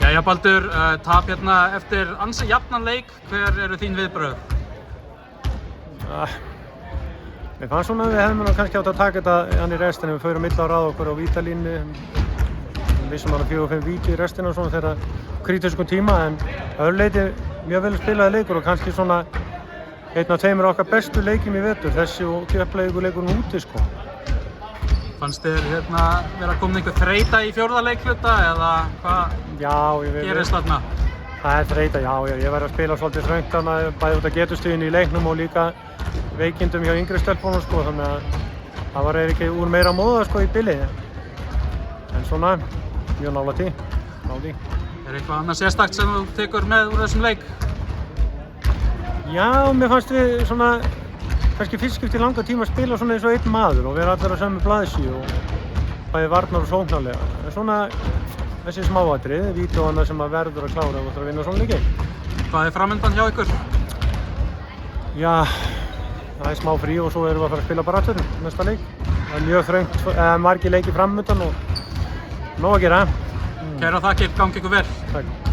Jæja Baldur, tap hérna eftir ansi jafnan leik, hver eru þín viðbrögð? Mér fannst svona að við hefðum kannski átt að taka þetta hann í restina, við förum illa á ráð okkur á vítalínu, við vissum að 4-5 víti í restina og svona þegar krítiskum tíma, en öðru leiti mjög vel spilaði leikur og kannski svona einn af tveimur okkar bestu leikjum í vetur, þessi og Keflavíkurleikurinn úti sko. Fannst þér hérna vera komin einhver þreyta í fjórða leikhluta eða hvað gerist þarna? Það er þreyta, já, ég verið að spila svolítið þröngt þarna, bæði út af getustuðinu í leiknum og líka veikindum hjá yngri stelpunum sko, þannig að það var ekki úr meira móða sko í bili. En svona, mjög nálægt í. Er eitthvað annað sérstakt sem þú tekur með úr þessum leik? Já, mér fannst við svona kannski fyrst skipti í langa tíma að spila svona eins og einn maður og vera allir á sömu blaðsíðu og bæði varnar og sóknarlega. En svona þessi smáatriði, víti og annað sem að verður að klára og ætlar að vinna svona leiki. Hvað er framundan hjá ykkur? Já, það er smá frí og svo erum við að fara að spila bara aftur næsta leik. Það er mjög þröngt, margir leiki framundan og nóg að gera. Kærar þakkir, gangi ykkur vel. Takk.